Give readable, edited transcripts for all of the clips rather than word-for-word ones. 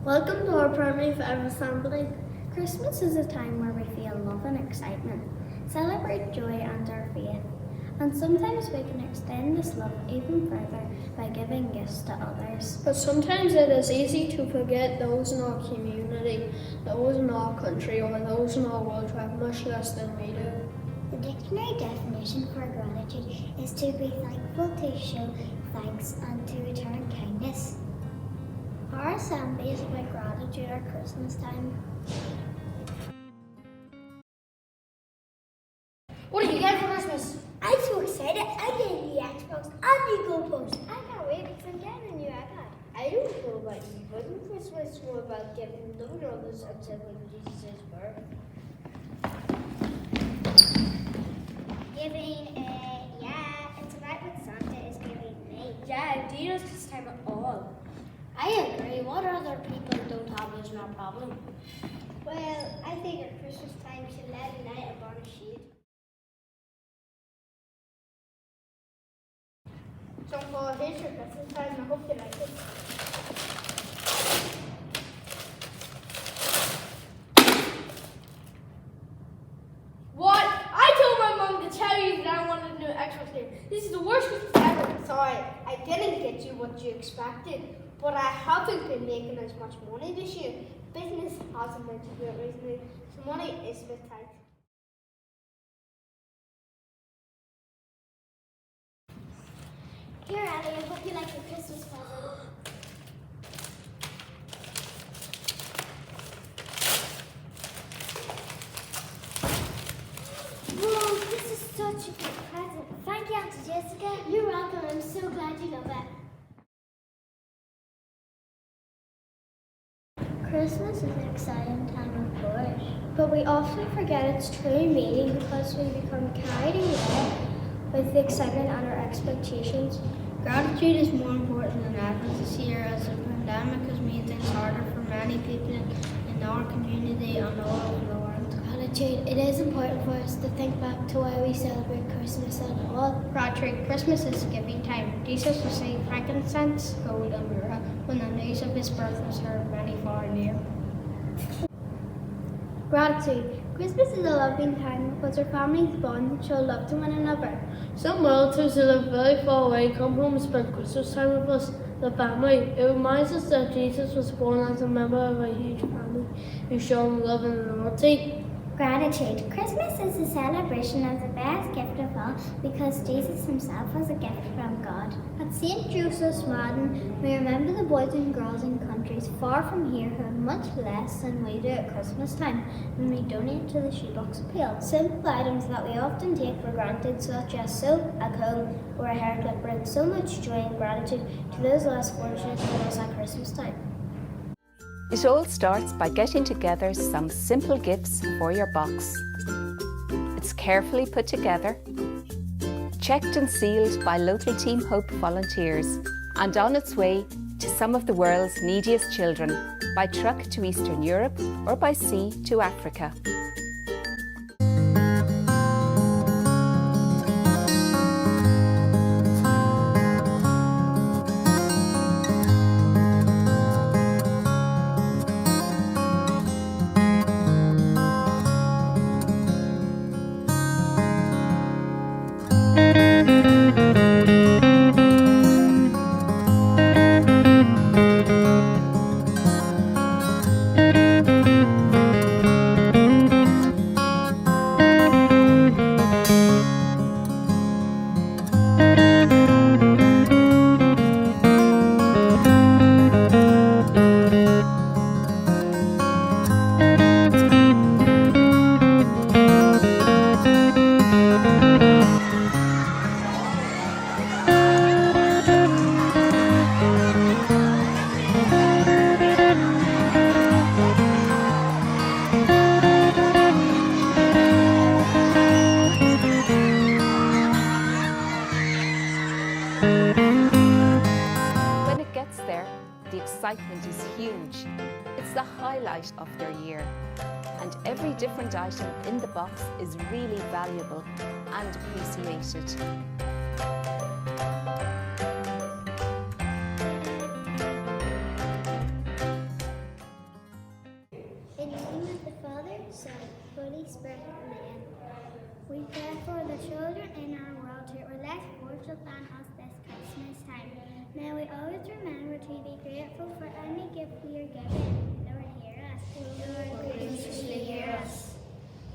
Welcome to our P.5 Assembly. Christmas is a time where we feel love and excitement, celebrate joy and our faith, and sometimes we can extend this love even further by giving gifts to others. But sometimes it is easy to forget those in our community, those in our country, or those in our world who have much less than we do. The dictionary definition for gratitude is to be thankful, to show thanks, and to return kindness. Our assembly is about gratitude at Christmas time. What did you get for Christmas? I'm so excited. I'm getting the Xbox and the GoPros. I can't wait because I'm getting a new iPad. I don't know about you, but Christmas is more about giving loving others and celebrating Jesus' birth. Giving, yeah, it's about what Santa is giving me. Yeah, do you know this time at all? I agree. What other people don't have is no problem. Well, I think at Christmas time we should let a light upon a shade. So, Paul, here's your Christmas time, and I hope you like it. What? I told my mom to tell you that I wanted a new Xbox game. This is the worst Christmas ever. Sorry, I didn't get you what you expected, but I haven't been making as much money this year. Business hasn't been too good recently, so money is a bit tight. Here, Ellie, I hope you like your Christmas present. Whoa, this is such a good present. Thank you, Auntie Jessica. You're welcome. I'm so glad you love it. Christmas is an exciting time, of course, but we often forget its true meaning because we become carried away with the excitement and our expectations. Gratitude is more important than ever this year as the pandemic has made things harder for many people in our community and all over the world. Gratitude. It is important for us to think back to why we celebrate Christmas at all. Gratitude. Christmas is giving time. Jesus received frankincense, gold, and myrrh when the news of his birth was heard many far and near. Gratitude. Christmas is a loving time because our families bond and show love to one another. Some relatives who live very far away come home and spend Christmas time with us, the family. It reminds us that Jesus was born as a member of a huge family who show him love and loyalty. Gratitude. Christmas is a celebration of the best gift of all because Jesus himself was a gift from God. At St. Joseph's Madden, we remember the boys and girls in countries far from here who have much less than we do at Christmas time when we donate to the shoebox appeal. Simple items that we often take for granted, such as soap, a comb, or a hair clip, bring so much joy and gratitude to those less fortunate than us at Christmas time. It all starts by getting together some simple gifts for your box. It's carefully put together, checked and sealed by local Team Hope volunteers, and on its way to some of the world's neediest children, by truck to Eastern Europe or by sea to Africa. When it gets there, the excitement is huge. It's the highlight of their year. And every different item in the box is really valuable and appreciated. men. We pray for the children in our world to relax worship than us this Christmas time. May we always remember to be grateful for any gift we are given. Lord, hear us. Lord, graciously hear us.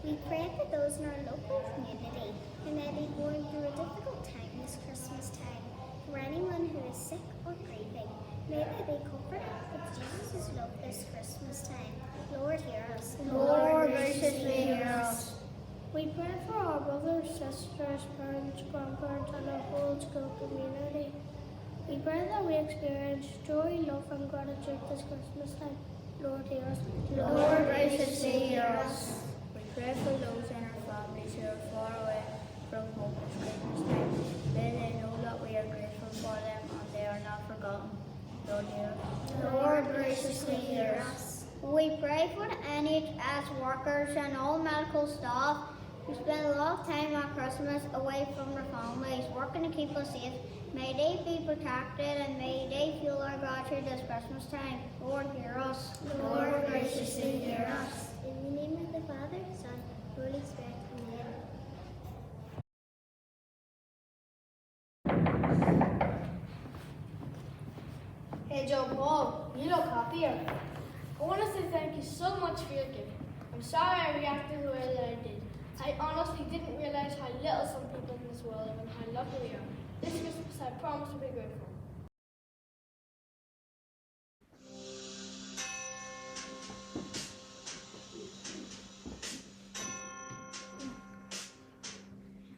We pray for those in our local community who may be going through a difficult time this Christmas time. For anyone who is sick or grieving, may they be comforted with Jesus' love this Christmas time. Lord, hear us. Lord, graciously hear us. We pray for our brothers, sisters, parents, grandparents, and our whole school community. We pray that we experience joy, love, and gratitude this Christmas time. Lord, hear us. Lord, graciously hear us. We pray for those in our families who are far away from home this Christmas time. May they know that we are grateful for them and they are not forgotten. Lord, hear us. Lord, graciously hear us. We pray for the NHS workers and all medical staff who spend a lot of time at Christmas away from their families, working to keep us safe. May they be protected and may they feel our gratitude this Christmas time. Lord, hear us. Lord, graciously hear us. In the name of the Father, Son, Holy Spirit, amen. Hey John Paul, you look happier. I want to say thank you so much for your gift. I'm sorry I reacted the way that I did. I honestly didn't realize how little some people in this world have and how lucky we are. This Christmas I promise to be grateful.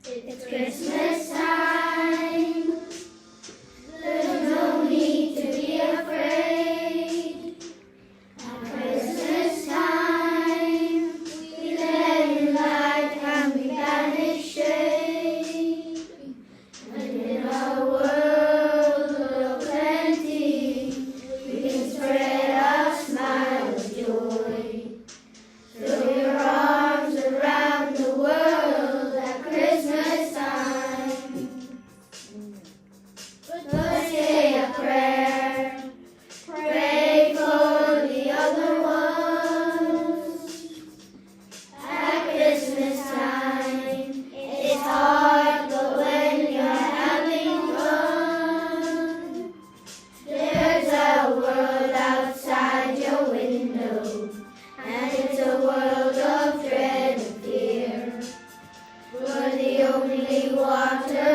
It's Christmas time. There's no need to be afraid. At Christmas time, we let in light and we banish shade. And in a world of plenty, we can spread our smile of joy. Throw your arms around the world at Christmas time. Let's say a prayer. Pray for the other ones. At Christmas time, it's hard, but when you're having fun, there's a world outside your window, and it's a world of dread and fear, where the only water